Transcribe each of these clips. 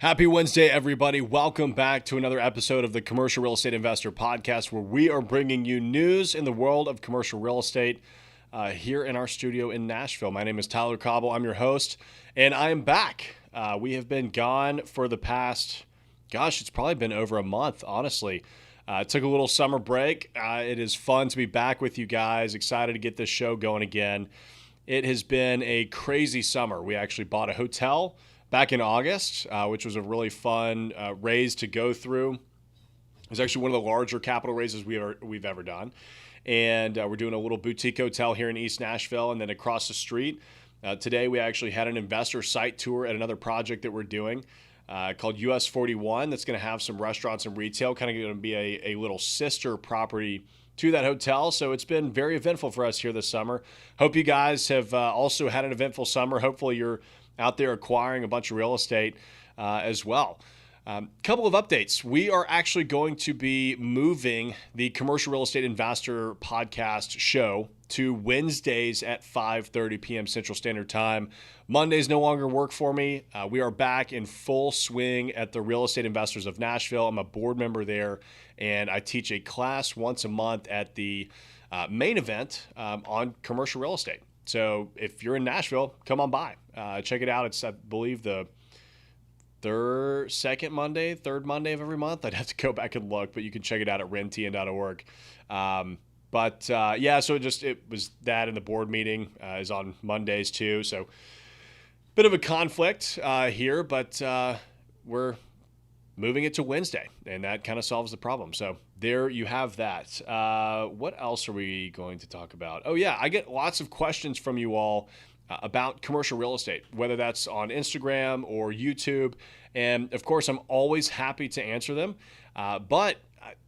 Happy Wednesday, everybody. Welcome back to another episode of the Commercial Real Estate Investor Podcast, where we are bringing you news in the world of commercial real estate here in our studio in Nashville. My name is Tyler Cobble. I'm your host, and I am back. We have been gone for the past, it's probably been over a month, honestly. Took a little summer break. It is fun to be back with you guys. Excited to get this show going again. It has been a crazy summer. We actually bought a hotel back in August, which was a really fun raise to go through. It was actually one of the larger capital raises we've ever done. And we're doing a little boutique hotel here in East Nashville. And then across the street, today we actually had an investor site tour at another project that we're doing called US 41. That's going to have some restaurants and retail, kind of going to be a little sister property to that hotel. So it's been very eventful for us here this summer. Hope you guys have also had an eventful summer. Hopefully you're out there acquiring a bunch of real estate as well. Couple of updates. We are actually going to be moving the Commercial Real Estate Investor podcast show to Wednesdays at 5:30 p.m. Central Standard Time. Mondays no longer work for me. We are back in full swing at the Real Estate Investors of Nashville. I'm a board member there, and I teach a class once a month at the main event on commercial real estate. So if you're in Nashville, come on by. Check it out. It's, I believe, the third Monday of every month. I'd have to go back and look, but you can check it out at rentn.org. So it was that, and the board meeting is on Mondays too. So bit of a conflict here, but we're moving it to Wednesday, and that kind of solves the problem. So there you have that. What else are we going to talk about? Oh yeah, I get lots of questions from you all about commercial real estate, whether that's on Instagram or YouTube. And of course, I'm always happy to answer them. But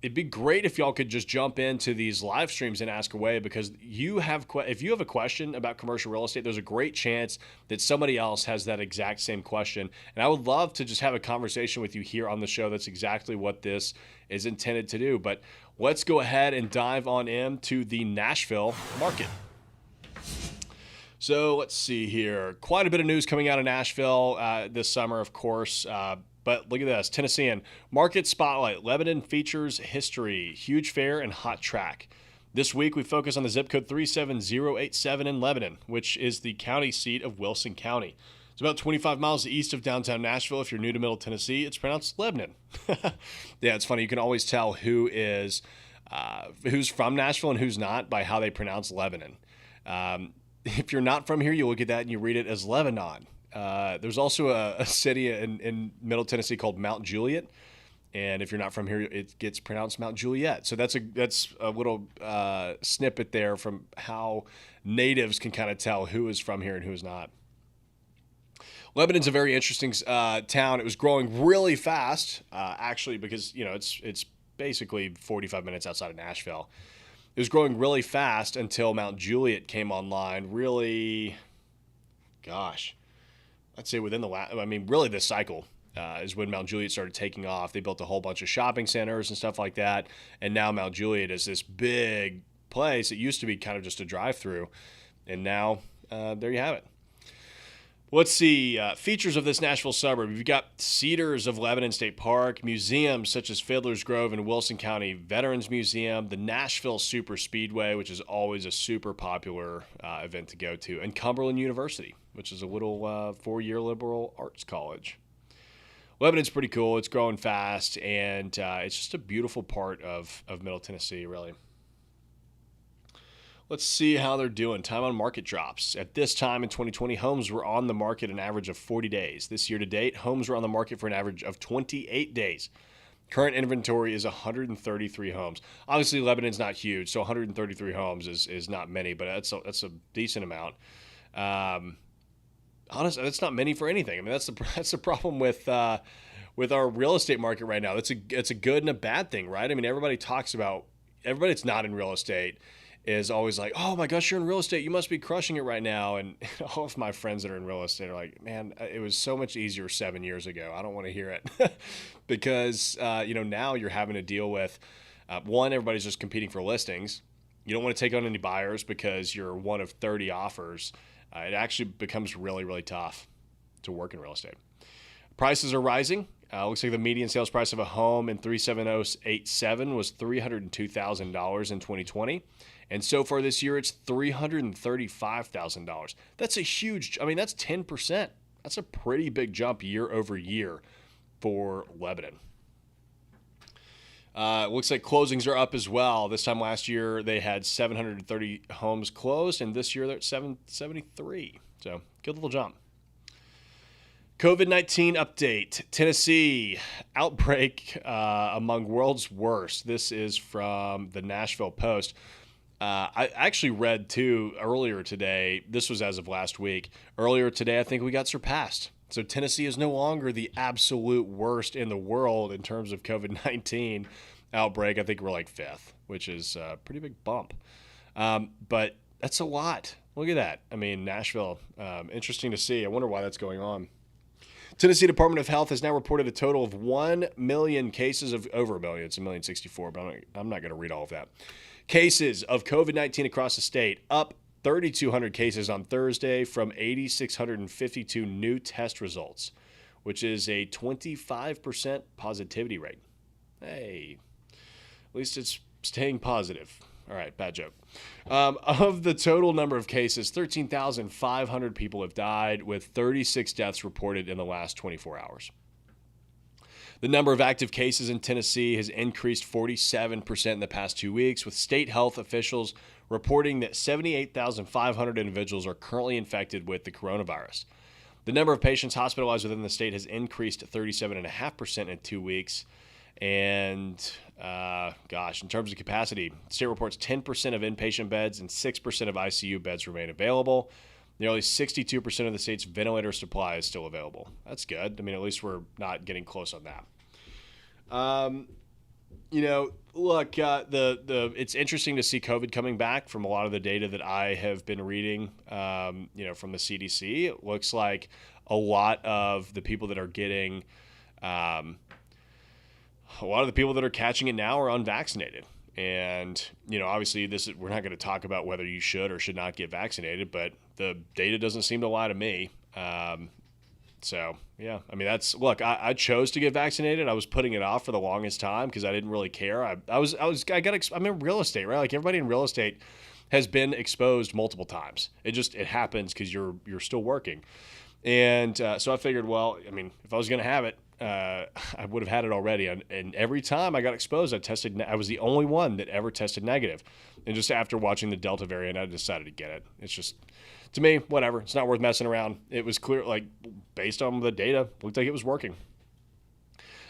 it'd be great if y'all could just jump into these live streams and ask away, because if you have a question about commercial real estate, there's a great chance that somebody else has that exact same question. And I would love to just have a conversation with you here on the show. That's exactly what this is intended to do. But let's go ahead and dive on into the Nashville market. So let's see here. Quite a bit of news coming out of Nashville this summer, of course. But look at this. Tennessean Market Spotlight. Lebanon features history, huge fair, and hot track. This week, we focus on the zip code 37087 in Lebanon, which is the county seat of Wilson County. It's about 25 miles east of downtown Nashville. If you're new to Middle Tennessee, it's pronounced Lebanon. Yeah, it's funny. You can always tell who's from Nashville and who's not by how they pronounce Lebanon. If you're not from here, you look at that and you read it as Lebanon. There's also a city in Middle Tennessee called Mount Juliet, and if you're not from here, it gets pronounced Mount Juliet. So that's a little snippet there from how natives can kind of tell who is from here and who is not. Lebanon's a very interesting town. It was growing really fast, actually, because it's basically 45 minutes outside of Nashville. It was growing really fast until Mount Juliet came online. Really, I'd say within really this cycle is when Mount Juliet started taking off. They built a whole bunch of shopping centers and stuff like that. And now Mount Juliet is this big place. It used to be kind of just a drive-through. And now there you have it. Let's see. Features of this Nashville suburb. You've got Cedars of Lebanon State Park, museums such as Fiddler's Grove and Wilson County Veterans Museum, the Nashville Super Speedway, which is always a super popular event to go to, and Cumberland University, which is a little four-year liberal arts college. Lebanon's pretty cool. It's growing fast, and it's just a beautiful part of Middle Tennessee, really. Let's see how they're doing. Time on market drops. At this time in 2020, homes were on the market an average of 40 days. This year to date, homes were on the market for an average of 28 days. Current inventory is 133 homes. Obviously, Lebanon's not huge, so 133 homes is not many, but that's a decent amount. Honestly, that's not many for anything. I mean, that's the problem with our real estate market right now. It's a good and a bad thing, right? I mean, everybody that's not in real estate is always like, oh my gosh, you're in real estate, you must be crushing it right now. And all of my friends that are in real estate are like, man, it was so much easier 7 years ago. I don't want to hear it. Because, now you're having to deal with, one, everybody's just competing for listings. You don't want to take on any buyers because you're one of 30 offers. It actually becomes really, really tough to work in real estate. Prices are rising. Looks like the median sales price of a home in 37087 was $302,000 in 2020. And so far this year, it's $335,000. That's a huge, that's 10%. That's a pretty big jump year over year for Lebanon. Looks like closings are up as well. This time last year, they had 730 homes closed, and this year they're at 773. So good little jump. COVID-19 update. Tennessee, outbreak among world's worst. This is from the Nashville Post. I actually read, too, earlier today. This was as of last week. Earlier today, I think we got surpassed. So Tennessee is no longer the absolute worst in the world in terms of COVID-19 outbreak. I think we're like 5th, which is a pretty big bump. But that's a lot. Look at that. Nashville, interesting to see. I wonder why that's going on. Tennessee Department of Health has now reported a total of 1 million cases of over a million. It's 1,064,000, but I'm not going to read all of that. Cases of COVID-19 across the state, up 3,200 cases on Thursday from 8,652 new test results, which is a 25% positivity rate. Hey, at least it's staying positive. All right, bad joke. Of the total number of cases, 13,500 people have died, with 36 deaths reported in the last 24 hours. The number of active cases in Tennessee has increased 47% in the past 2 weeks, with state health officials reporting that 78,500 individuals are currently infected with the coronavirus. The number of patients hospitalized within the state has increased 37.5% in 2 weeks. And, in terms of capacity, the state reports 10% of inpatient beds and 6% of ICU beds remain available. Nearly 62% of the state's ventilator supply is still available. That's good. At least we're not getting close on that. It's interesting to see COVID coming back from a lot of the data that I have been reading, from the CDC. It looks like a lot of the people that are getting, a lot of the people that are catching it now are unvaccinated. And, obviously we're not going to talk about whether you should or should not get vaccinated, but the data doesn't seem to lie to me. I chose to get vaccinated. I was putting it off for the longest time because I didn't really care. I'm in real estate, right? Like everybody in real estate has been exposed multiple times. It happens because you're still working. And so I figured, if I was going to have it, I would have had it already. And every time I got exposed, I was the only one that ever tested negative. And just after watching the Delta variant, I decided to get it. It's just, to me, whatever. It's not worth messing around. It was clear, based on the data, looked like it was working.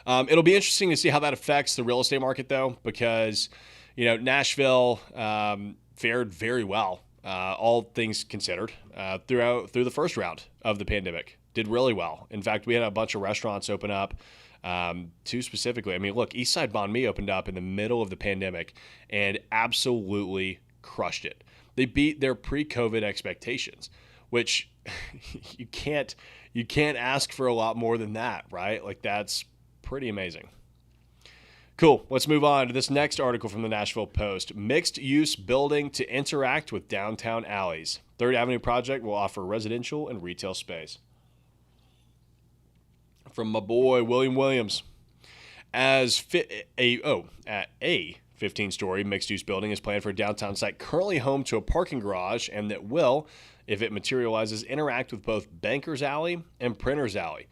It'll be interesting to see how that affects the real estate market, though, because, Nashville fared very well, all things considered, through the first round of the pandemic. Did really well. In fact, we had a bunch of restaurants open up, two specifically. East Side Banh Mi opened up in the middle of the pandemic and absolutely crushed it. They beat their pre-COVID expectations, which you can't ask for a lot more than that, right? That's pretty amazing. Cool. Let's move on to this next article from the Nashville Post. Mixed-use building to interact with downtown alleys. 3rd Avenue project will offer residential and retail space. From my boy, William Williams. A 15-story mixed-use building is planned for a downtown site currently home to a parking garage and that will, if it materializes, interact with both Bankers Alley and Printers Alley.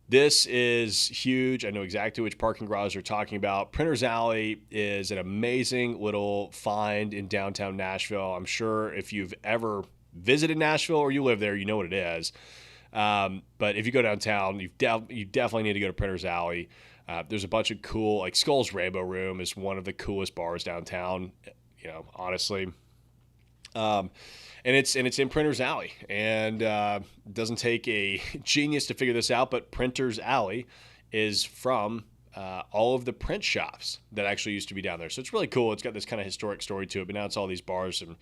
This is huge. I know exactly which parking garage you're talking about. Printers Alley is an amazing little find in downtown Nashville. I'm sure if you've ever visited Nashville or you live there, you know what it is. But if you go downtown, you definitely need to go to Printers Alley. There's a bunch of cool, Skull's Rainbow Room is one of the coolest bars downtown, honestly. And it's in Printers Alley, and it doesn't take a genius to figure this out, but Printers Alley is from all of the print shops that actually used to be down there. So it's really cool. It's got this kind of historic story to it, but now it's all these bars and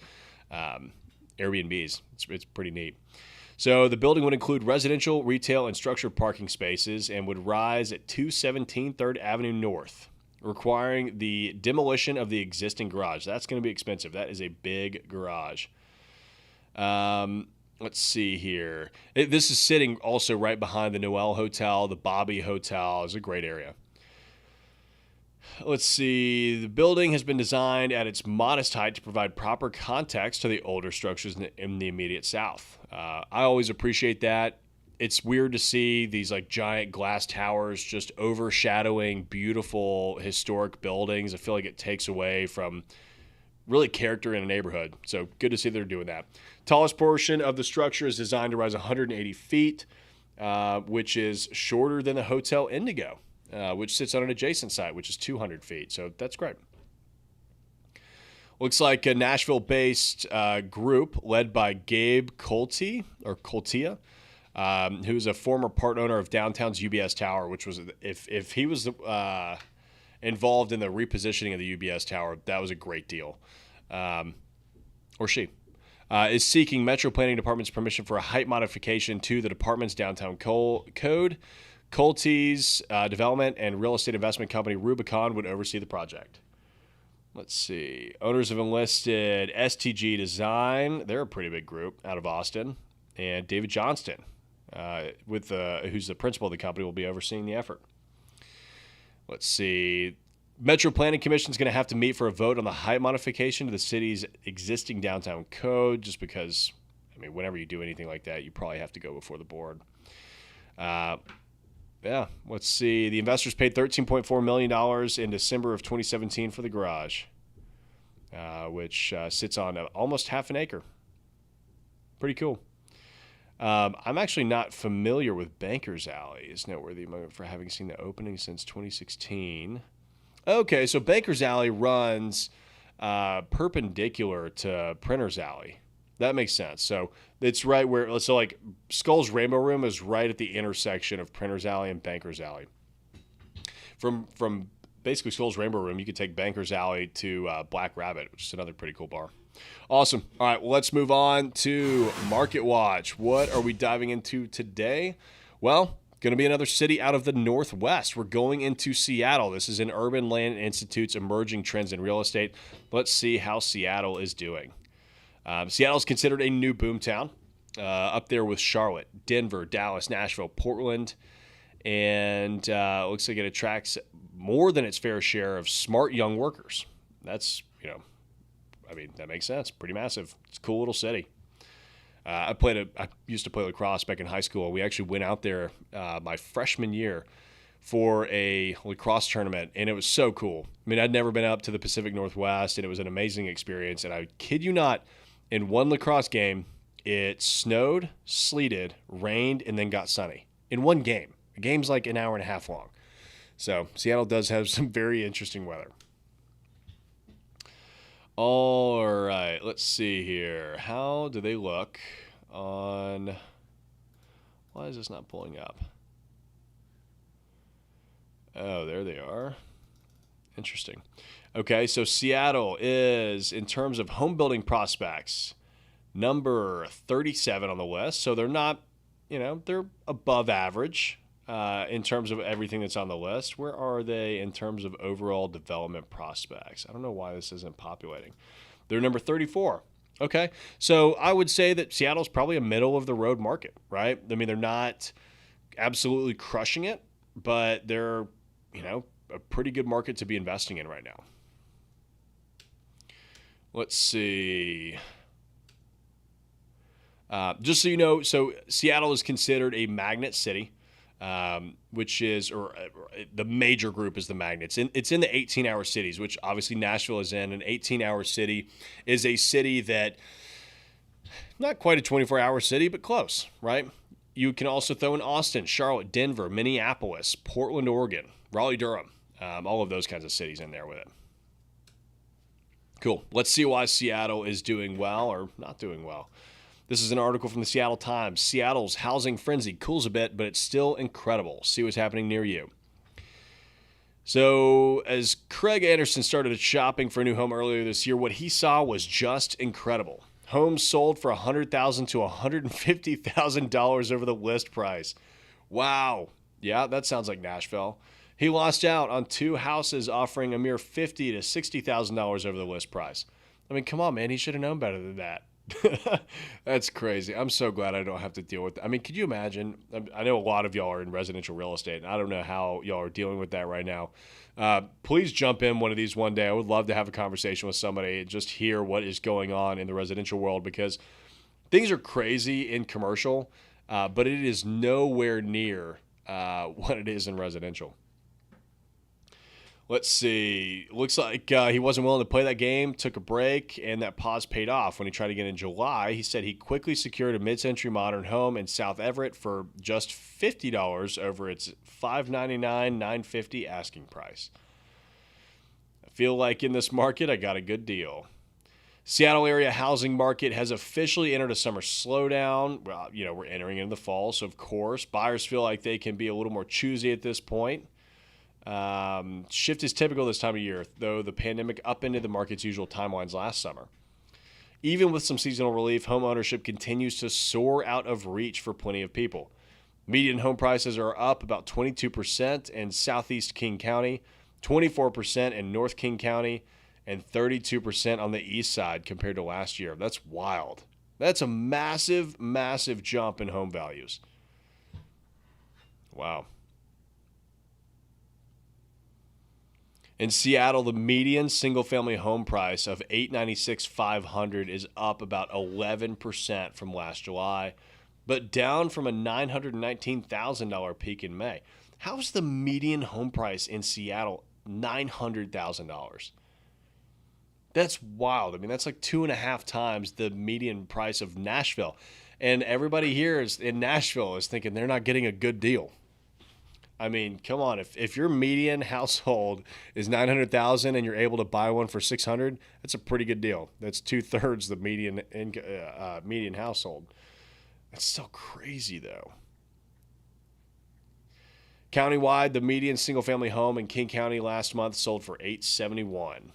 Airbnbs. It's pretty neat. So the building would include residential, retail, and structured parking spaces and would rise at 217 3rd Avenue North, requiring the demolition of the existing garage. That's going to be expensive. That is a big garage. Let's see here. This is sitting also right behind the Noel Hotel, the Bobby Hotel. It's a great area. Let's see. The building has been designed at its modest height to provide proper context to the older structures in the immediate south. I always appreciate that. It's weird to see these like giant glass towers just overshadowing beautiful historic buildings. I feel like it takes away from really character in a neighborhood. So good to see they're doing that. Tallest portion of the structure is designed to rise 180 feet, which is shorter than the Hotel Indigo, which sits on an adjacent site, which is 200 feet. So that's great. Looks like a Nashville-based group led by Gabe Coltia, who's a former part owner of downtown's UBS Tower, which was, if he was involved in the repositioning of the UBS Tower, that was a great deal. Or she. Is seeking Metro Planning Department's permission for a height modification to the department's downtown code. Colty's development and real estate investment company Rubicon would oversee the project. Let's see. Owners have enlisted STG Design. They're a pretty big group out of Austin. And David Johnston, who's the principal of the company, will be overseeing the effort. Let's see. Metro Planning Commission is going to have to meet for a vote on the height modification to the city's existing downtown code, just because, I mean, whenever you do anything like that, you probably have to go before the board. Let's see. The investors paid $13.4 million in December of 2017 for the garage, which sits on almost half an acre. Pretty cool. I'm actually not familiar with Bankers Alley. It's noteworthy for having seen the opening since 2016. Okay, so Bankers Alley runs perpendicular to Printers Alley. That makes sense. So it's right where, so like Skull's Rainbow Room is right at the intersection of Printers Alley and Bankers Alley. From basically Skull's Rainbow Room, you could take Bankers Alley to Black Rabbit, which is another pretty cool bar. Awesome. All right, well, let's move on to Market Watch. What are we diving into today? Well, going to be another city out of the Northwest. We're going into Seattle. This is an Urban Land Institute's Emerging Trends in Real Estate. Let's see how Seattle is doing. Seattle is considered a new boomtown, up there with Charlotte, Denver, Dallas, Nashville, Portland, and looks like it attracts more than its fair share of smart young workers. That's, that makes sense. Pretty massive. It's a cool little city. I used to play lacrosse back in high school. We actually went out there my freshman year for a lacrosse tournament, and it was so cool. I mean, I'd never been up to the Pacific Northwest, and it was an amazing experience. And I kid you not, in one lacrosse game, it snowed, sleeted, rained, and then got sunny in one game. The game's like an hour and a half long. So Seattle does have some very interesting weather. All right, let's see here. How do they look on... Why is this not pulling up? Oh, there they are. Interesting. Okay, so Seattle is, in terms of home building prospects, number 37 on the list. So they're not, they're above average in terms of everything that's on the list. Where are they in terms of overall development prospects? I don't know why this isn't populating. They're number 34. Okay, so I would say that Seattle's probably a middle-of-the-road market, right? I mean, they're not absolutely crushing it, but they're, a pretty good market to be investing in right now. Let's see. Just so you know, so Seattle is considered a magnet city, which is, or the major group is the magnets. It's in the 18-hour cities, which obviously Nashville is in. An 18-hour city is a city that, not quite a 24-hour city, but close, right? You can also throw in Austin, Charlotte, Denver, Minneapolis, Portland, Oregon, Raleigh, Durham, all of those kinds of cities in there with it. Cool. Let's see why Seattle is doing well or not doing well. This is an article from the Seattle Times. Seattle's housing frenzy cools a bit, but it's still incredible. See what's happening near you. So as Craig Anderson started shopping for a new home earlier this year, what he saw was just incredible. Homes sold for $100,000 to $150,000 over the list price. Wow. Yeah, that sounds like Nashville. He lost out on two houses offering a mere $50,000 to $60,000 over the list price. I mean, come on, man. He should have known better than that. That's crazy. I'm so glad I don't have to deal with that. I mean, could you imagine? I know a lot of y'all are in residential real estate, and I don't know how y'all are dealing with that right now. Please jump in one of these one day. I would love to have a conversation with somebody and just hear what is going on in the residential world, because things are crazy in commercial, but it is nowhere near what it is in residential. Let's see. Looks like he wasn't willing to play that game, took a break, and that pause paid off when he tried again in July. He said he quickly secured a mid-century modern home in South Everett for just $50 over its $599, $950 asking price. I feel like in this market, I got a good deal. Seattle area housing market has officially entered a summer slowdown. Well, we're entering into the fall, so of course, buyers feel like they can be a little more choosy at this point. Shift is typical this time of year, though the pandemic upended the market's usual timelines last summer. Even with some seasonal relief, home ownership continues to soar out of reach for plenty of people. Median home prices are up about 22% in Southeast King County, 24% in North King County, and 32% on the east side compared to last year. That's wild. That's a massive, massive jump in home values. Wow. In Seattle, the median single-family home price of $896,500 is up about 11% from last July, but down from a $919,000 peak in May. How is the median home price in Seattle $900,000? That's wild. I mean, that's like 2.5 times the median price of Nashville. And everybody here in Nashville is thinking they're not getting a good deal. I mean, come on. If your median household is $900,000 and you're able to buy one for $600, that's a pretty good deal. That's 2/3 the median household. That's still crazy, though. Countywide, the median single-family home in King County last month sold for $871,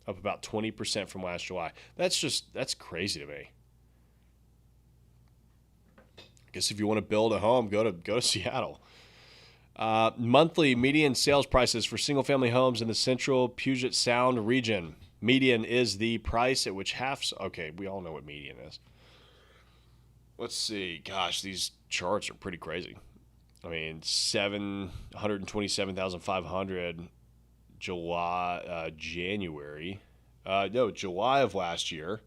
up about 20% from last July. That's crazy to me. I guess if you want to build a home, go to Seattle. Monthly median sales prices for single-family homes in the central Puget Sound region. Median is the price at which okay, we all know what median is. Let's see. Gosh, these charts are pretty crazy. I mean, $727,500 January. July of last year.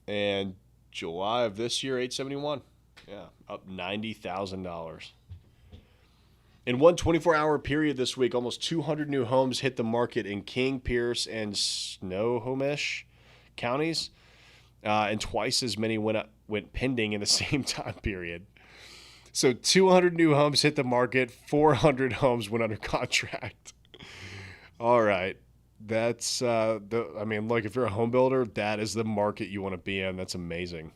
And July of this year, $871. Yeah, up $90,000. In one 24-hour period this week, almost 200 new homes hit the market in King, Pierce, and Snohomish counties, and twice as many went pending in the same time period. So 200 new homes hit the market, 400 homes went under contract. All right. That's, look, if you're a home builder, that is the market you want to be in. That's amazing.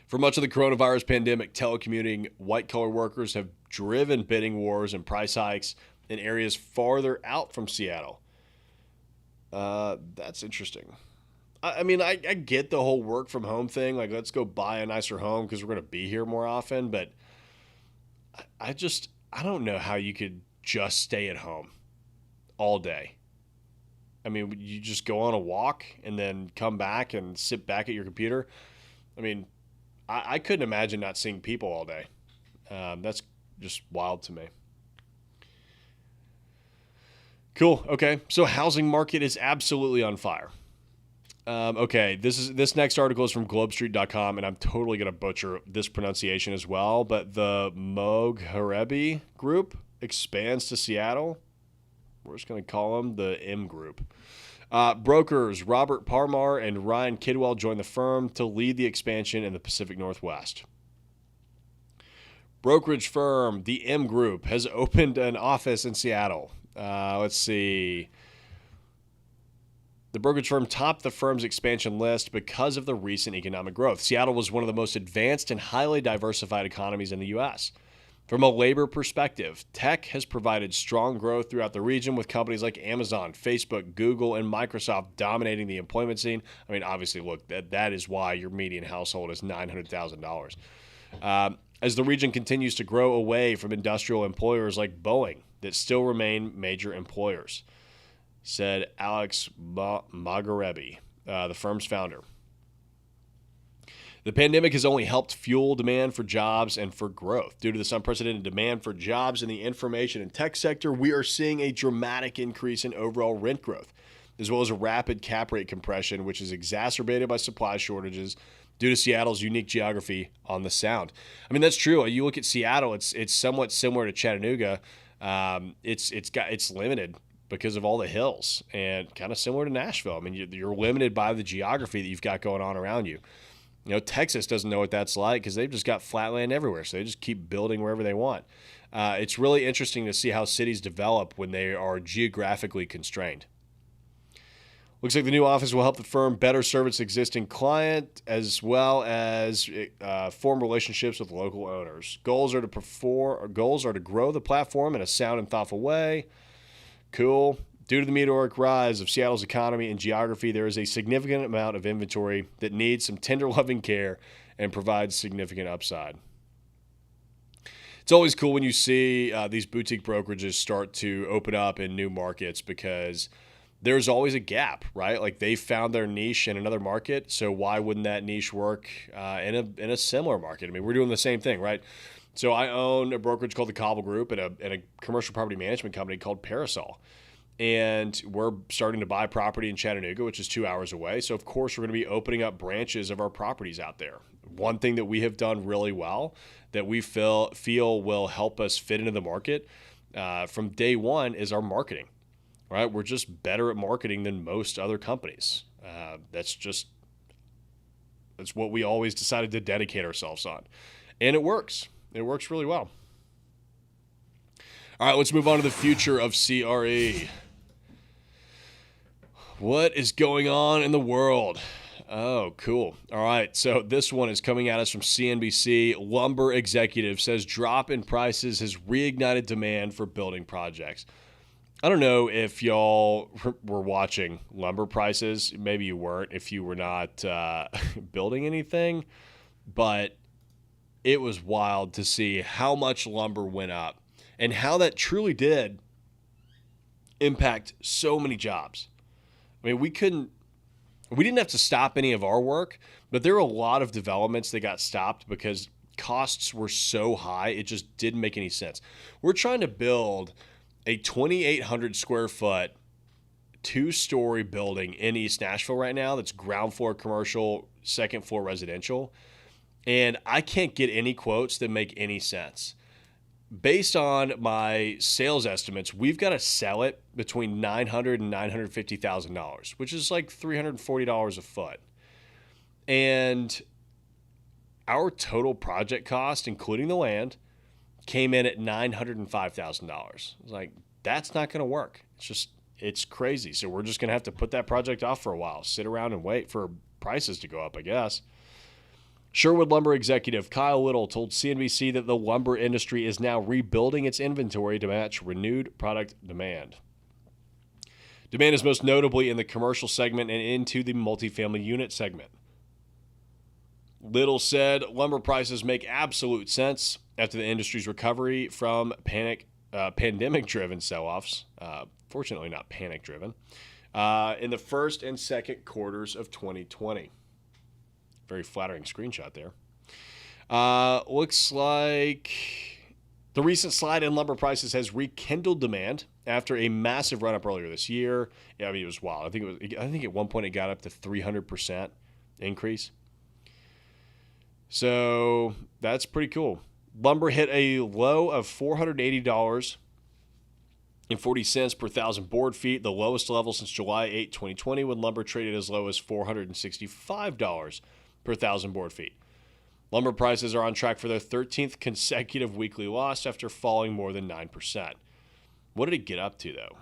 For much of the coronavirus pandemic, telecommuting white-collar workers have driven bidding wars and price hikes in areas farther out from Seattle. That's interesting. I get the whole work from home thing. Like, let's go buy a nicer home because we're going to be here more often. But I don't know how you could just stay at home all day. I mean, you just go on a walk and then come back and sit back at your computer. I mean, I couldn't imagine not seeing people all day. That's just wild to me. Cool. Okay. So housing market is absolutely on fire. Okay. This next article is from globestreet.com, and I'm totally going to butcher this pronunciation as well, but the Mogherebi Group expands to Seattle. We're just going to call them the M Group. Brokers Robert Parmar and Ryan Kidwell joined the firm to lead the expansion in the Pacific Northwest. Brokerage firm, the M Group, has opened an office in Seattle. Let's see. The brokerage firm topped the firm's expansion list because of the recent economic growth. Seattle was one of the most advanced and highly diversified economies in the U.S. From a labor perspective, tech has provided strong growth throughout the region, with companies like Amazon, Facebook, Google, and Microsoft dominating the employment scene. I mean, obviously, look, that is why your median household is $900,000. As the region continues to grow away from industrial employers like Boeing that still remain major employers, said Alex Mogherebi, the firm's founder. The pandemic has only helped fuel demand for jobs and for growth. Due to this unprecedented demand for jobs in the information and tech sector, we are seeing a dramatic increase in overall rent growth, as well as a rapid cap rate compression, which is exacerbated by supply shortages due to Seattle's unique geography on the Sound. I mean, that's true. You look at Seattle; it's somewhat similar to Chattanooga. It's limited because of all the hills, and kind of similar to Nashville. I mean, you're limited by the geography that you've got going on around you. You know, Texas doesn't know what that's like because they've just got flat land everywhere, so they just keep building wherever they want. It's really interesting to see how cities develop when they are geographically constrained. Looks like the new office will help the firm better serve its existing client as well as form relationships with local owners. Goals are to grow the platform in a sound and thoughtful way. Cool. Due to the meteoric rise of Seattle's economy and geography, there is a significant amount of inventory that needs some tender loving care and provides significant upside. It's always cool when you see these boutique brokerages start to open up in new markets because there's always a gap, right? Like they found their niche in another market, so why wouldn't that niche work in a similar market? I mean, we're doing the same thing, right? So I own a brokerage called the Cobble Group and a commercial property management company called Parasol. And we're starting to buy property in Chattanooga, which is 2 hours away. So, of course, we're going to be opening up branches of our properties out there. One thing that we have done really well that we feel will help us fit into the market from day one is our marketing, right? We're just better at marketing than most other companies. That's what we always decided to dedicate ourselves on. And it works. It works really well. All right, let's move on to the future of CRE. What is going on in the world? Oh, cool. All right, so this one is coming at us from CNBC. Lumber executive says drop in prices has reignited demand for building projects. I don't know if y'all were watching lumber prices. Maybe you weren't if you were not building anything. But it was wild to see how much lumber went up and how that truly did impact so many jobs. I mean, we didn't have to stop any of our work, but there were a lot of developments that got stopped because costs were so high, it just didn't make any sense. We're trying to build a 2,800 square foot, 2-story building in East Nashville right now that's ground floor commercial, second floor residential, and I can't get any quotes that make any sense. Based on my sales estimates, we've got to sell it between $900,000 and $950,000, which is like $340 a foot. And our total project cost, including the land, came in at $905,000. I was like, that's not going to work. It's crazy. So we're just going to have to put that project off for a while, sit around and wait for prices to go up, I guess. Sherwood Lumber executive Kyle Little told CNBC that the lumber industry is now rebuilding its inventory to match renewed product demand. Demand is most notably in the commercial segment and into the multifamily unit segment. Little said lumber prices make absolute sense after the industry's recovery from pandemic-driven sell-offs, fortunately not panic-driven, in the first and second quarters of 2020. Very flattering screenshot there. Looks like the recent slide in lumber prices has rekindled demand after a massive run-up earlier this year. Yeah, I mean, it was wild. I think at one point it got up to 300% increase. So that's pretty cool. Lumber hit a low of $480.40 per thousand board feet, the lowest level since July 8, 2020, when lumber traded as low as $465 per thousand board feet. Lumber prices are on track for their 13th consecutive weekly loss after falling more than 9%. What did it get up to, though?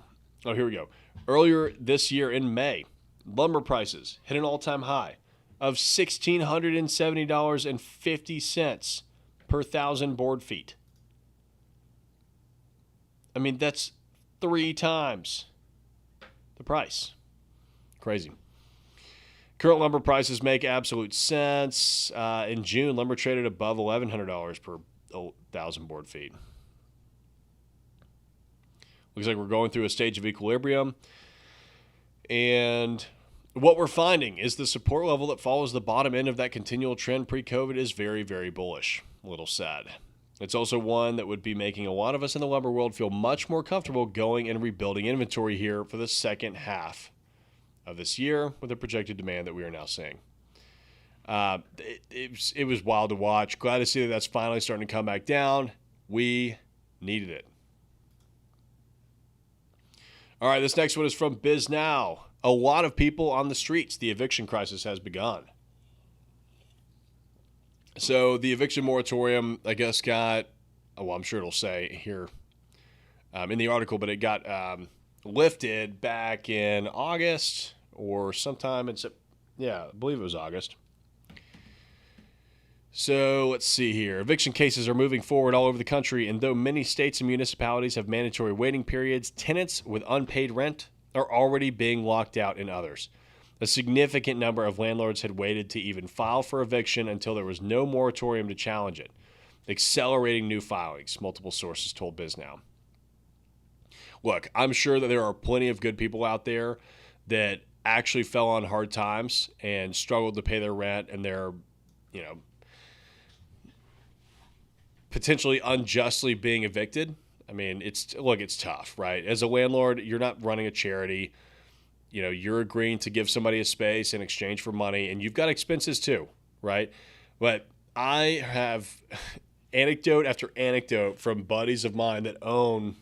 Oh, here we go. Earlier this year in May, lumber prices hit an all-time high of $1,670.50 per thousand board feet. I mean, that's 3 times the price. Crazy. Current lumber prices make absolute sense. In June, lumber traded above $1,100 per thousand board feet. Looks like we're going through a stage of equilibrium. And what we're finding is the support level that follows the bottom end of that continual trend pre-COVID is very, very bullish. A little sad. It's also one that would be making a lot of us in the lumber world feel much more comfortable going and rebuilding inventory here for the second half of this year with the projected demand that we are now seeing. It was wild to watch. Glad to see that that's finally starting to come back down. We needed it. All right, this next one is from Biz Now. A lot of people on the streets. The eviction crisis has begun. So the eviction moratorium, I guess, got, well, I'm sure it'll say here in the article, but it got lifted back in August or sometime in September. Yeah, I believe it was August. So let's see here. Eviction cases are moving forward all over the country, and though many states and municipalities have mandatory waiting periods, tenants with unpaid rent are already being locked out in others. A significant number of landlords had waited to even file for eviction until there was no moratorium to challenge it, accelerating new filings, multiple sources told BizNow. Look, I'm sure that there are plenty of good people out there that actually fell on hard times and struggled to pay their rent, and they're, potentially unjustly being evicted. I mean, it's tough, right? As a landlord, you're not running a charity. You're agreeing to give somebody a space in exchange for money, and you've got expenses too, right? But I have anecdote after anecdote from buddies of mine that own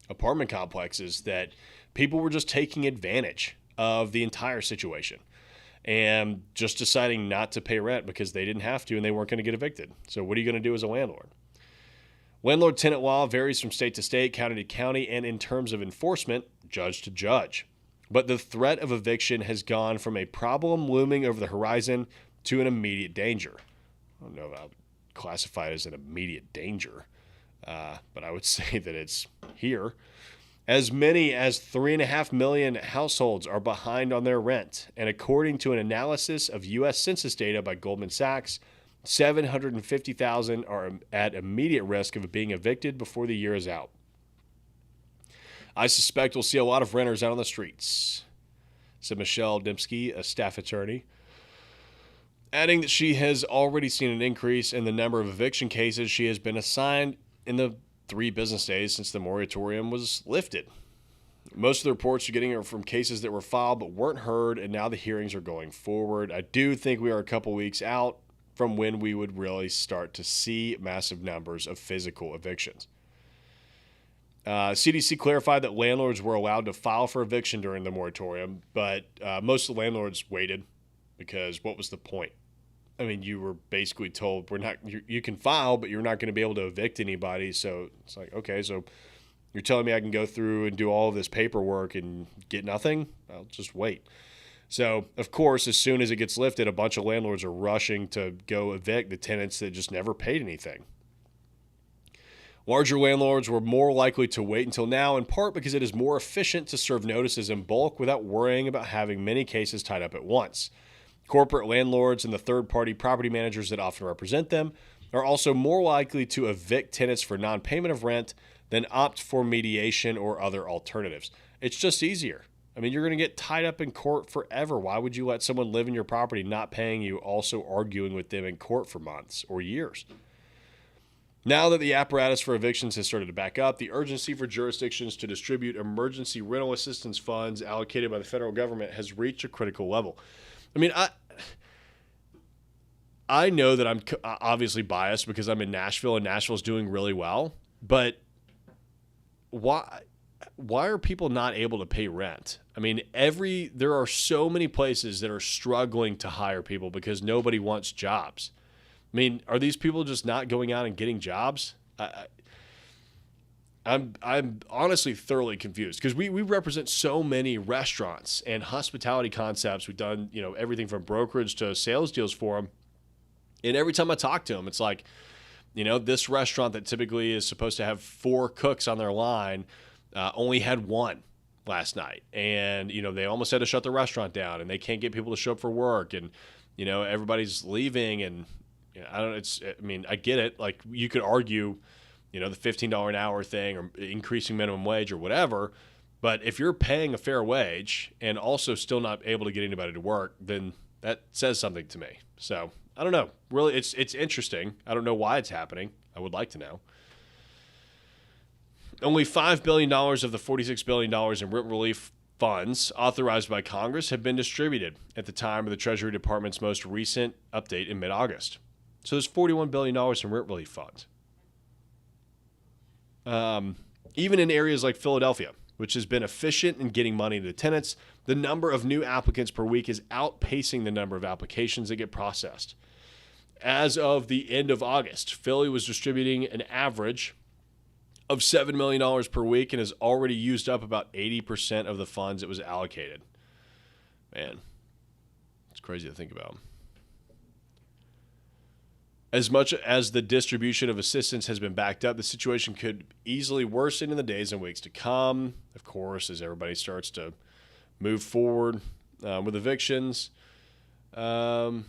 apartment complexes that people were just taking advantage of the entire situation and just deciding not to pay rent because they didn't have to and they weren't going to get evicted. So what are you going to do as a landlord? Landlord-tenant law varies from state to state, county to county, and in terms of enforcement, judge to judge. But the threat of eviction has gone from a problem looming over the horizon to an immediate danger. I don't know if I would classify it as an immediate danger, but I would say that it's here. As many as 3.5 million households are behind on their rent, and according to an analysis of U.S. Census data by Goldman Sachs, 750,000 are at immediate risk of being evicted before the year is out. I suspect we'll see a lot of renters out on the streets, said Michelle Dembski, a staff attorney, adding that she has already seen an increase in the number of eviction cases she has been assigned in the 3 business days since the moratorium was lifted. Most of the reports you're getting are from cases that were filed but weren't heard, and now the hearings are going forward. I do think we are a couple weeks out from when we would really start to see massive numbers of physical evictions. CDC clarified that landlords were allowed to file for eviction during the moratorium, but most of the landlords waited because what was the point? I mean, you were basically told you can file, but you're not going to be able to evict anybody. So it's like, okay, so you're telling me I can go through and do all of this paperwork and get nothing? I'll just wait. So, of course, as soon as it gets lifted, a bunch of landlords are rushing to go evict the tenants that just never paid anything. Larger landlords were more likely to wait until now, in part because it is more efficient to serve notices in bulk without worrying about having many cases tied up at once. Corporate landlords and the third-party property managers that often represent them are also more likely to evict tenants for non-payment of rent than opt for mediation or other alternatives. It's just easier. I mean, you're going to get tied up in court forever. Why would you let someone live in your property not paying you, also arguing with them in court for months or years? Now that the apparatus for evictions has started to back up, the urgency for jurisdictions to distribute emergency rental assistance funds allocated by the federal government has reached a critical level. I mean, I know that I'm obviously biased because I'm in Nashville and Nashville's doing really well, but why are people not able to pay rent? I mean, there are so many places that are struggling to hire people because nobody wants jobs. I mean, are these people just not going out and getting jobs? I'm honestly thoroughly confused because we represent so many restaurants and hospitality concepts. We've done, everything from brokerage to sales deals for them. And every time I talk to them, it's like, this restaurant that typically is supposed to have 4 cooks on their line only had 1 last night. And, they almost had to shut the restaurant down and they can't get people to show up for work. And, everybody's leaving and, I get it. Like you could argue, the $15 an hour thing or increasing minimum wage or whatever, But if you're paying a fair wage and also still not able to get anybody to work, then that says something to me. So I don't know. Really, it's interesting. I don't know why it's happening. I would like to know. Only $5 billion of the $46 billion in rent relief funds authorized by Congress have been distributed at the time of the Treasury Department's most recent update in mid-August. So there's $41 billion in rent relief funds. Even in areas like Philadelphia, which has been efficient in getting money to tenants, the number of new applicants per week is outpacing the number of applications that get processed. As of the end of August, Philly was distributing an average of $7 million per week and has already used up about 80% of the funds it was allocated. Man, it's crazy to think about. As much as the distribution of assistance has been backed up, the situation could easily worsen in the days and weeks to come. Of course, as everybody starts to move forward with evictions. They're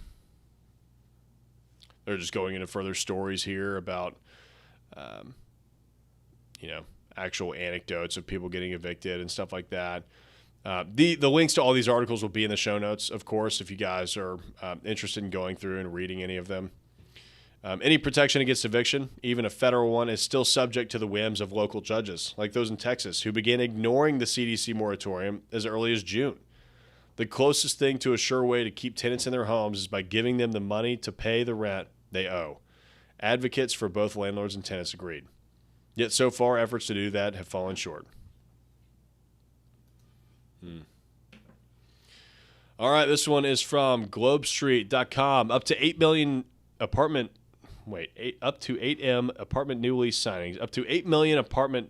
just going into further stories here about, actual anecdotes of people getting evicted and stuff like that. The links to all these articles will be in the show notes, of course, if you guys are interested in going through and reading any of them. Any protection against eviction, even a federal one, is still subject to the whims of local judges, like those in Texas, who began ignoring the CDC moratorium as early as June. The closest thing to a sure way to keep tenants in their homes is by giving them the money to pay the rent they owe. Advocates for both landlords and tenants agreed. Yet so far, efforts to do that have fallen short. All right, this one is from globestreet.com. Up to 8 million apartment new lease signings. Up to 8 million apartment.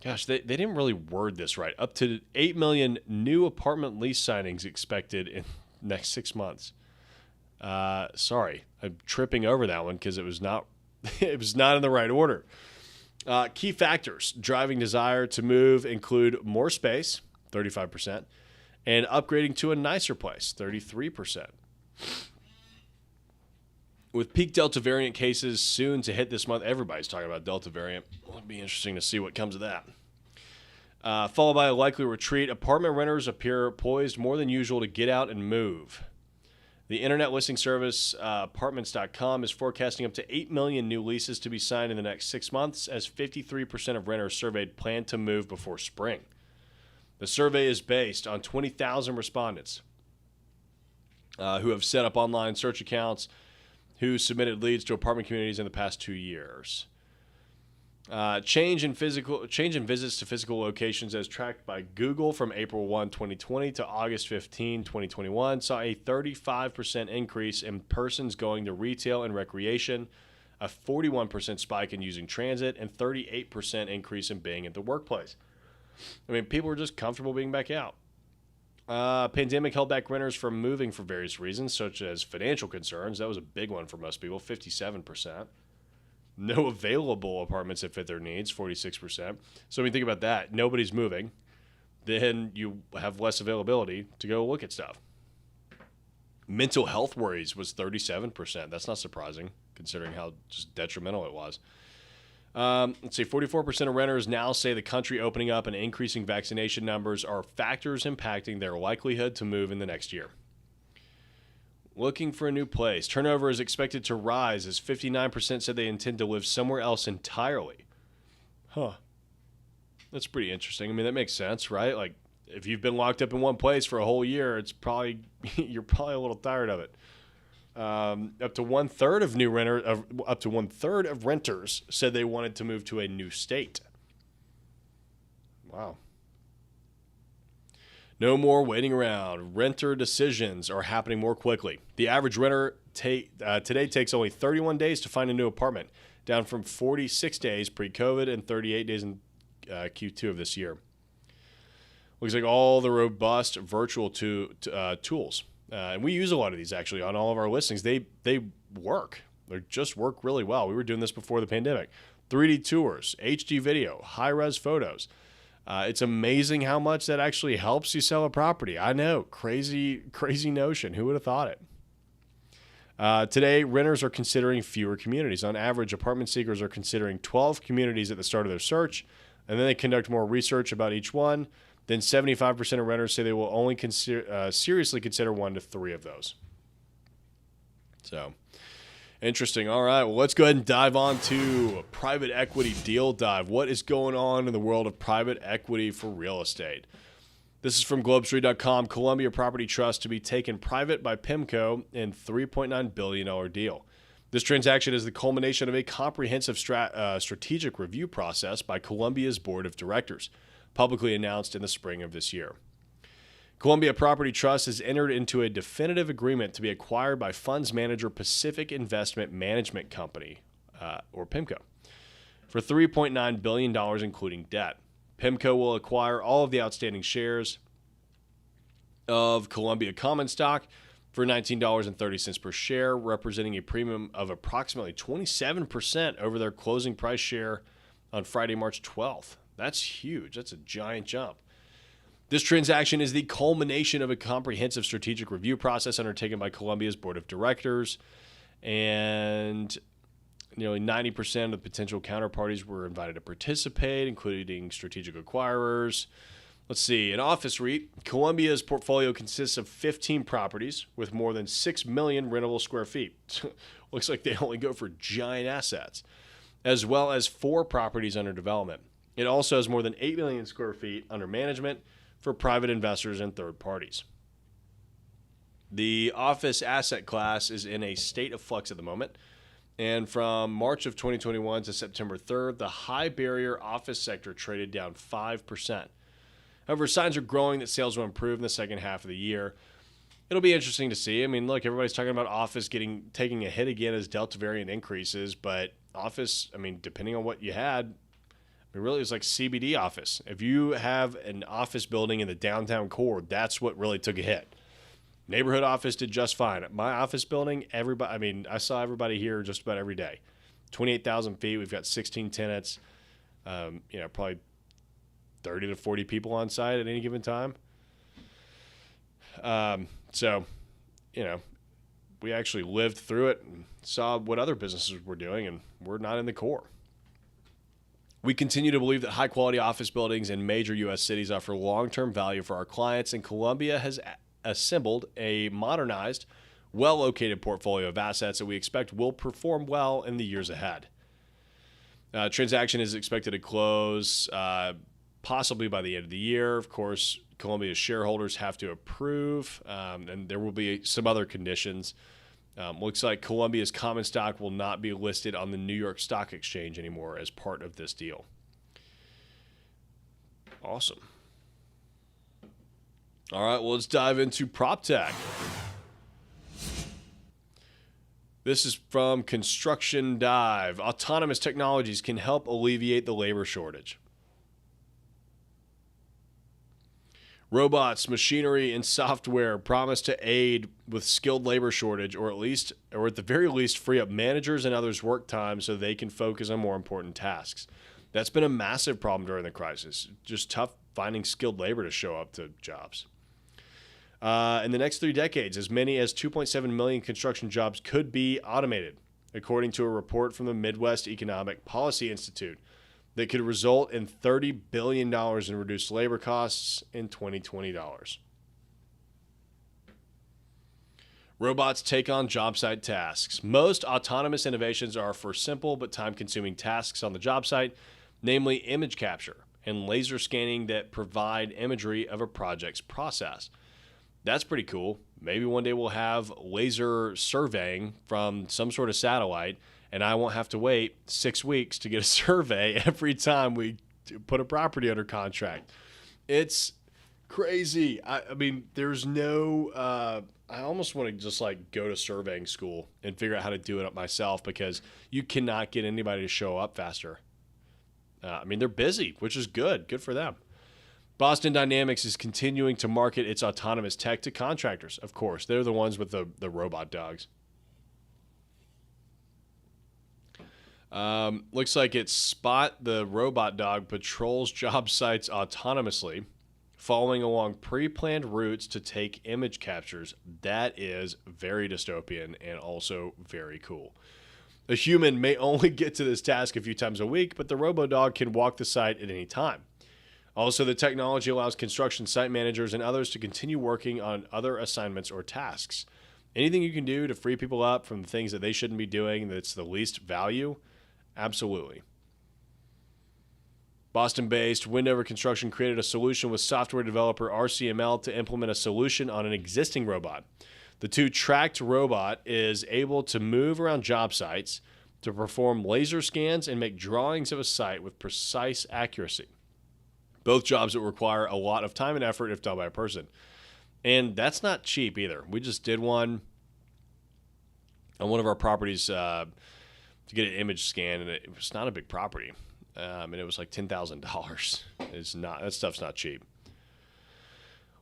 Gosh, they didn't really word this right. Up to 8 million new apartment lease signings expected in next 6 months. Sorry, I'm tripping over that one because it was not in the right order. Key factors driving desire to move include more space, 35%, and upgrading to a nicer place, 33%. With peak Delta variant cases soon to hit this month, everybody's talking about Delta variant. It'll be interesting to see what comes of that. Followed by a likely retreat, apartment renters appear poised more than usual to get out and move. The internet listing service apartments.com is forecasting up to 8 million new leases to be signed in the next 6 months, as 53% of renters surveyed plan to move before spring. The survey is based on 20,000 respondents who have set up online search accounts, who submitted leads to apartment communities in the past 2 years. Change in visits to physical locations as tracked by Google from April 1, 2020 to August 15, 2021 saw a 35% increase in persons going to retail and recreation, a 41% spike in using transit, and 38% increase in being at the workplace. I mean, people are just comfortable being back out. Pandemic held back renters from moving for various reasons, such as financial concerns. That was a big one for most people, 57%. No available apartments that fit their needs, 46%. So when you think about that, nobody's moving. Then you have less availability to go look at stuff. Mental health worries was 37%. That's not surprising, considering how just detrimental it was. Let's see, 44% of renters now say the country opening up and increasing vaccination numbers are factors impacting their likelihood to move in the next year. Looking for a new place. Turnover is expected to rise as 59% said they intend to live somewhere else entirely. That's pretty interesting. I mean, that makes sense, right? Like, if you've been locked up in one place for a whole year, you're probably a little tired of it. Up to one third of renters said they wanted to move to a new state. Wow. No more waiting around. Renter decisions are happening more quickly. The average renter today takes only 31 days to find a new apartment, down from 46 days pre-COVID and 38 days in Q2 of this year. Looks like all the robust virtual tools. And we use a lot of these actually on all of our listings. They work. They just work really well. We were doing this before the pandemic. 3D tours, HD video, high-res photos. It's amazing how much that actually helps you sell a property. I know, crazy notion. Who would have thought it? Today, renters are considering fewer communities. On average, apartment seekers are considering 12 communities at the start of their search, And then they conduct more research about each one. Then 75% of renters say they will only seriously consider 1 to 3 of those. So, interesting. All right, well, let's go ahead and dive on to a private equity deal dive. What is going on in the world of private equity for real estate? This is from Globestreet.com. Columbia Property Trust to be taken private by PIMCO in $3.9 billion deal. This transaction is the culmination of a comprehensive strategic review process by Columbia's board of directors, publicly announced in the spring of this year. Columbia Property Trust has entered into a definitive agreement to be acquired by funds manager Pacific Investment Management Company, or PIMCO, for $3.9 billion, including debt. PIMCO will acquire all of the outstanding shares of Columbia common stock for $19.30 per share, representing a premium of approximately 27% over their closing price share on Friday, March 12th. That's huge. That's a giant jump. This transaction is the culmination of a comprehensive strategic review process undertaken by Columbia's board of directors, and nearly 90% of the potential counterparties were invited to participate, including strategic acquirers. Let's see. An office REIT, Columbia's portfolio consists of 15 properties with more than 6 million rentable square feet. Looks like they only go for giant assets, as well as 4 properties under development. It also has more than 8 million square feet under management for private investors and third parties. The office asset class is in a state of flux at the moment, and from March of 2021 to September 3rd, the high barrier office sector traded down 5%. However, signs are growing that sales will improve in the second half of the year. It'll be interesting to see. I mean, look, everybody's talking about office taking a hit again as Delta variant increases, but office, I mean, depending on what you had, I mean, really, it's like CBD office. If you have an office building in the downtown core, that's what really took a hit. Neighborhood office did just fine. My office building, everybody, I mean, I saw everybody here just about every day. 28,000 feet. We've got 16 tenants. Probably 30 to 40 people on site at any given time. We actually lived through it and saw what other businesses were doing, and we're not in the core. We continue to believe that high-quality office buildings in major U.S. cities offer long-term value for our clients, and Columbia has assembled a modernized, well-located portfolio of assets that we expect will perform well in the years ahead. Transaction is expected to close possibly by the end of the year. Of course, Columbia's shareholders have to approve, and there will be some other conditions. Looks like Columbia's common stock will not be listed on the New York Stock Exchange anymore as part of this deal. Awesome. All right, well, let's dive into PROPTECH. This is from Construction Dive. Autonomous technologies can help alleviate the labor shortage. Robots, machinery, and software promise to aid with skilled labor shortage, or at the very least, free up managers and others' work time so they can focus on more important tasks. That's been a massive problem during the crisis. Just tough finding skilled labor to show up to jobs. In the next 3 decades, as many as 2.7 million construction jobs could be automated, according to a report from the Midwest Economic Policy Institute, that could result in $30 billion in reduced labor costs in 2020 dollars. Robots take on job site tasks. Most autonomous innovations are for simple but time-consuming tasks on the job site, namely image capture and laser scanning that provide imagery of a project's process. That's pretty cool. Maybe one day we'll have laser surveying from some sort of satellite, and I won't have to wait 6 weeks to get a survey every time we put a property under contract. It's crazy. I mean, there's no, I almost want to just like go to surveying school and figure out how to do it up myself, because you cannot get anybody to show up faster. I mean, they're busy, which is good. Good for them. Boston Dynamics is continuing to market its autonomous tech to contractors. Of course, they're the ones with the robot dogs. Looks like it's Spot, the robot dog, patrols job sites autonomously, following along pre-planned routes to take image captures. That is very dystopian and also very cool. A human may only get to this task a few times a week, but the robo-dog can walk the site at any time. Also, the technology allows construction site managers and others to continue working on other assignments or tasks. Anything you can do to free people up from the things that they shouldn't be doing that's the least value, absolutely. Boston-based Windover Construction created a solution with software developer RCML to implement a solution on an existing robot. The two-tracked robot is able to move around job sites to perform laser scans and make drawings of a site with precise accuracy. Both jobs that require a lot of time and effort if done by a person. And that's not cheap either. We just did one on one of our properties to get an image scan, and it was not a big property. And it was like $10,000. It's not, that stuff's not cheap.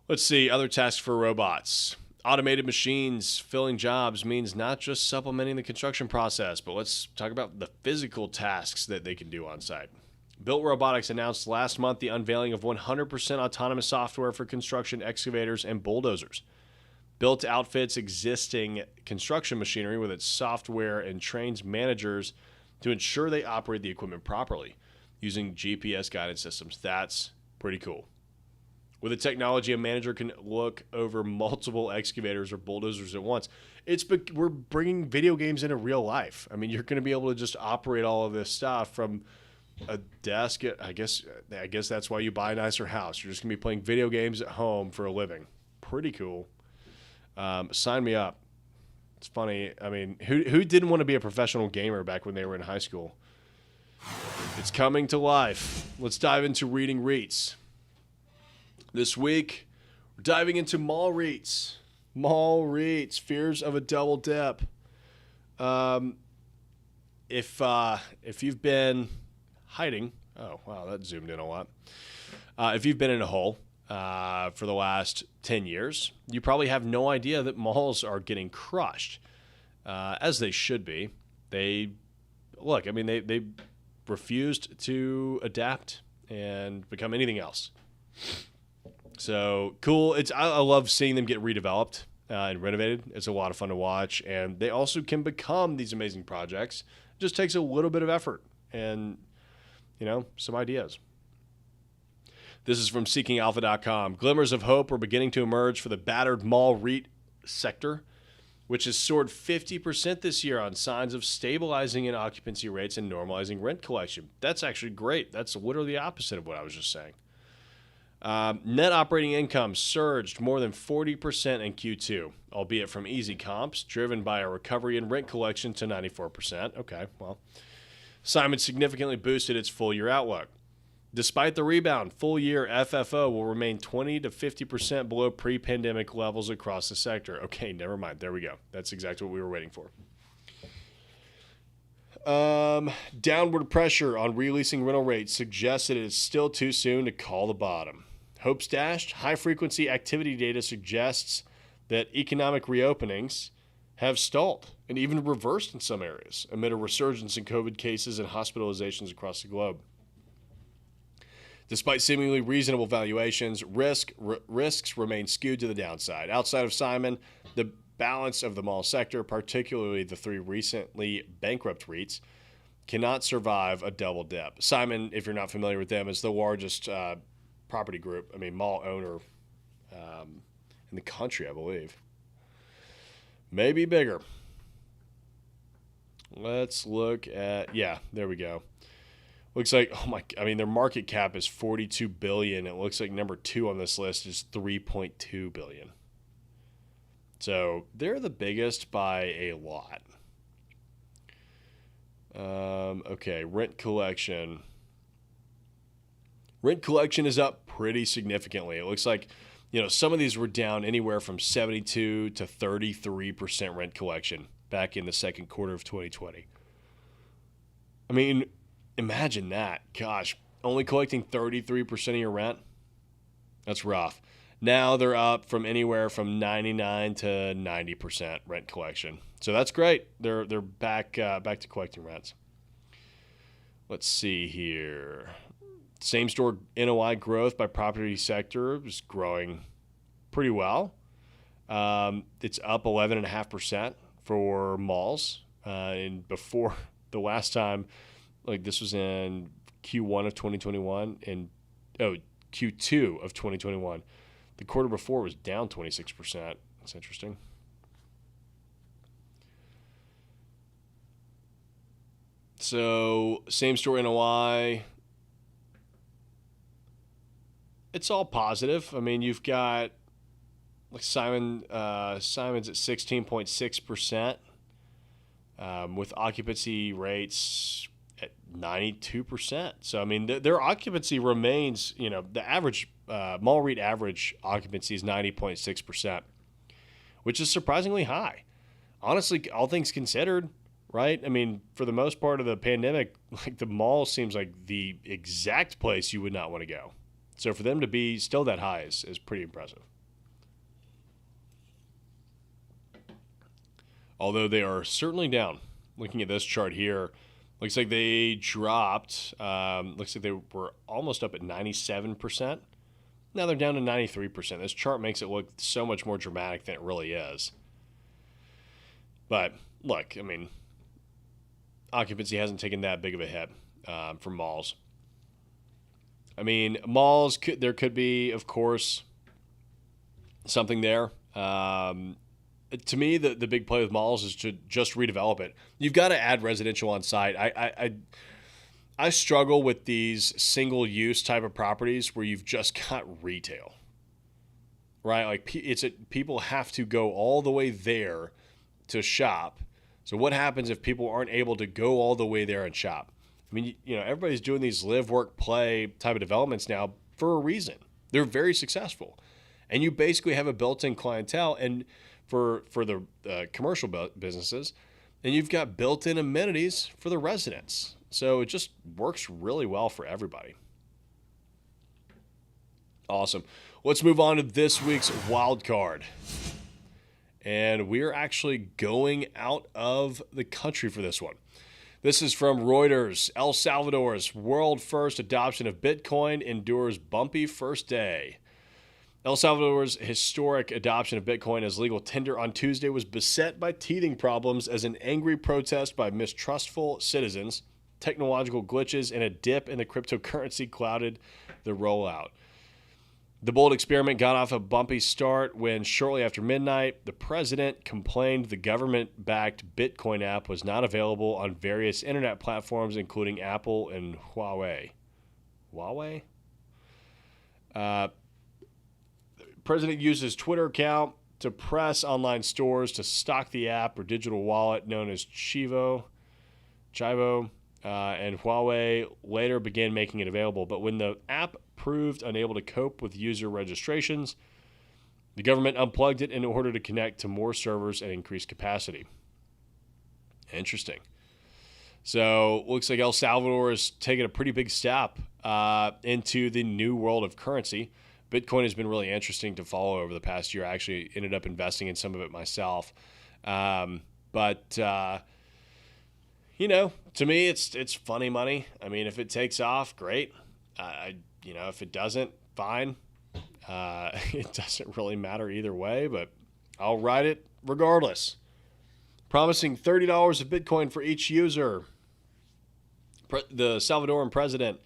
Let's see, other tasks for robots. Automated machines filling jobs means not just supplementing the construction process, but let's talk about the physical tasks that they can do on site. Built Robotics announced last month the unveiling of 100% autonomous software for construction excavators and bulldozers. Built outfits existing construction machinery with its software and trains managers to ensure they operate the equipment properly using GPS guidance systems. That's pretty cool. With the technology, a manager can look over multiple excavators or bulldozers at once. We're bringing video games into real life. I mean, you're going to be able to just operate all of this stuff from a desk. I guess that's why you buy a nicer house. You're just going to be playing video games at home for a living. Pretty cool. Sign me up. It's funny. I mean, who didn't want to be a professional gamer back when they were in high school? It's coming to life. Let's dive into reading REITs. This week, we're diving into mall REITs. Mall REITs, fears of a double dip. If you've been hiding, oh wow, that zoomed in a lot. If you've been in a hole for the last 10 years, you probably have no idea that malls are getting crushed, as they should be. They refused to adapt and become anything else. So cool. I love seeing them get redeveloped and renovated. It's a lot of fun to watch, and they also can become these amazing projects. It just takes a little bit of effort and, some ideas. This is from SeekingAlpha.com. Glimmers of hope are beginning to emerge for the battered mall REIT sector, which has soared 50% this year on signs of stabilizing in occupancy rates and normalizing rent collection. That's actually great. That's literally the opposite of what I was just saying. Net operating income surged more than 40% in Q2, albeit from easy comps, driven by a recovery in rent collection to 94%. Okay, well, Simon significantly boosted its full-year outlook. Despite the rebound, full-year FFO will remain 20 to 50% below pre-pandemic levels across the sector. Okay, never mind. There we go. That's exactly what we were waiting for. Downward pressure on releasing rental rates suggests that it is still too soon to call the bottom. Hopes dashed. High-frequency activity data suggests that economic reopenings have stalled and even reversed in some areas amid a resurgence in COVID cases and hospitalizations across the globe. Despite seemingly reasonable valuations, risks remain skewed to the downside. Outside of Simon, the balance of the mall sector, particularly the three recently bankrupt REITs, cannot survive a double dip. Simon, if you're not familiar with them, is the largest property group, mall owner in the country, I believe. Maybe bigger. Let's look at, there we go. Looks like, their market cap is $42 billion. It looks like number 2 on this list is $3.2 billion. So they're the biggest by a lot. Okay, rent collection. Rent collection is up pretty significantly. It looks like, some of these were down anywhere from 72 to 33% rent collection back in the second quarter of 2020. Imagine that. Gosh, only collecting 33% of your rent? That's rough. Now they're up from anywhere from 99 to 90% rent collection. So that's great. They're back to collecting rents. Let's see here. Same-store NOI growth by property sector is growing pretty well. It's up 11.5% for malls. And before the last time, like this was in Q1 of 2021 and Q2 of 2021. The quarter before was down 26%. That's interesting. So same store NOI. It's all positive. I mean, you've got like Simon's at 16.6%, with occupancy rates at 92%. So I mean, their occupancy remains. The average mall REIT average occupancy is 90.6%, which is surprisingly high. Honestly, all things considered, right? I mean, for the most part of the pandemic, like the mall seems like the exact place you would not want to go. So for them to be still that high is pretty impressive. Although they are certainly down. Looking at this chart here, looks like they dropped. Looks like they were almost up at 97%. Now they're down to 93%. This chart makes it look so much more dramatic than it really is. But look, I mean, occupancy hasn't taken that big of a hit for malls. I mean, malls, there could be, of course, something there. To me, the big play with malls is to just redevelop it. You've got to add residential on site. I struggle with these single-use type of properties where you've just got retail, right? Like people have to go all the way there to shop. So what happens if people aren't able to go all the way there and shop? I mean, everybody's doing these live, work, play type of developments now for a reason. They're very successful. And you basically have a built-in clientele and for the commercial businesses, and you've got built-in amenities for the residents. So it just works really well for everybody. Awesome. Let's move on to this week's wild card. And we're actually going out of the country for this one. This is from Reuters. El Salvador's world-first adoption of Bitcoin endures bumpy first day. El Salvador's historic adoption of Bitcoin as legal tender on Tuesday was beset by teething problems as an angry protest by mistrustful citizens, technological glitches, and a dip in the cryptocurrency clouded the rollout. The bold experiment got off a bumpy start when, shortly after midnight, the president complained the government-backed Bitcoin app was not available on various internet platforms, including Apple and Huawei. Huawei? The president used his Twitter account to press online stores to stock the app or digital wallet known as Chivo, and Huawei later began making it available. But when the app proved unable to cope with user registrations, the government unplugged it in order to connect to more servers and increase capacity. Interesting. So looks like El Salvador is taking a pretty big step into the new world of currency. Bitcoin has been really interesting to follow over the past year. I actually ended up investing in some of it myself. To me, it's funny money. I mean, if it takes off, great. If it doesn't, fine. It doesn't really matter either way, but I'll ride it regardless. Promising $30 of Bitcoin for each user. The Salvadoran president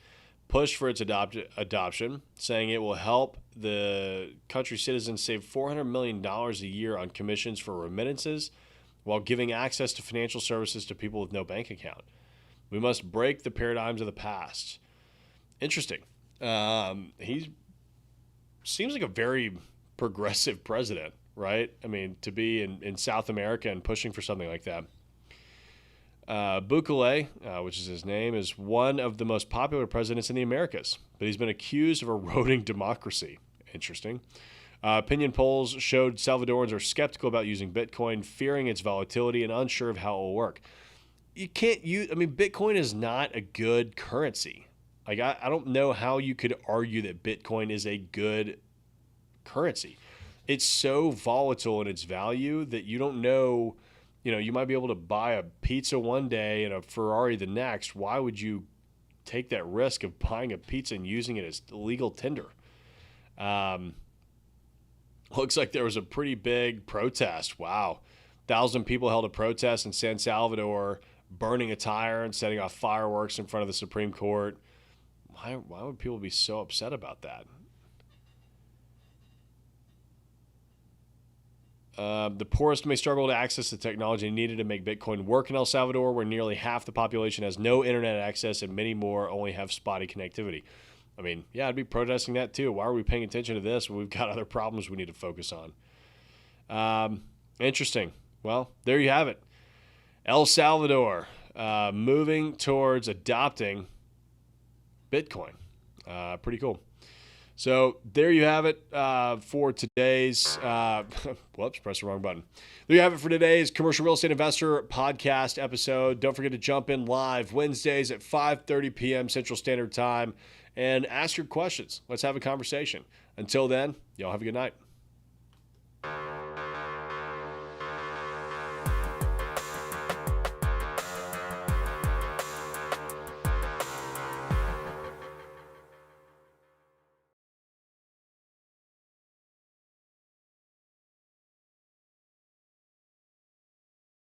pushed for its adoption, saying it will help the country's citizens save $400 million a year on commissions for remittances while giving access to financial services to people with no bank account. We must break the paradigms of the past. Interesting. He seems like a very progressive president, right? I mean, to be in South America and pushing for something like that. Bukele, which is his name, is one of the most popular presidents in the Americas, but he's been accused of eroding democracy. Interesting. Opinion polls showed Salvadorans are skeptical about using Bitcoin, fearing its volatility and unsure of how it will work. Bitcoin is not a good currency. Like, I don't know how you could argue that Bitcoin is a good currency. It's so volatile in its value that you don't know. You might be able to buy a pizza one day and a Ferrari the next. Why would you take that risk of buying a pizza and using it as legal tender? Looks like there was a pretty big protest. Wow. 1,000 people held a protest in San Salvador, burning a tire and setting off fireworks in front of the Supreme Court. Why would people be so upset about that? The poorest may struggle to access the technology needed to make Bitcoin work in El Salvador, where nearly half the population has no internet access and many more only have spotty connectivity. I mean, yeah, I'd be protesting that too. Why are we paying attention to this when we've got other problems we need to focus on? Interesting. Well, there you have it. El Salvador moving towards adopting Bitcoin. Pretty cool. So there you have it for today's, whoops, pressed the wrong button. There you have it for today's Commercial Real Estate Investor podcast episode. Don't forget to jump in live Wednesdays at 5:30 p.m. Central Standard Time and ask your questions. Let's have a conversation. Until then, y'all have a good night.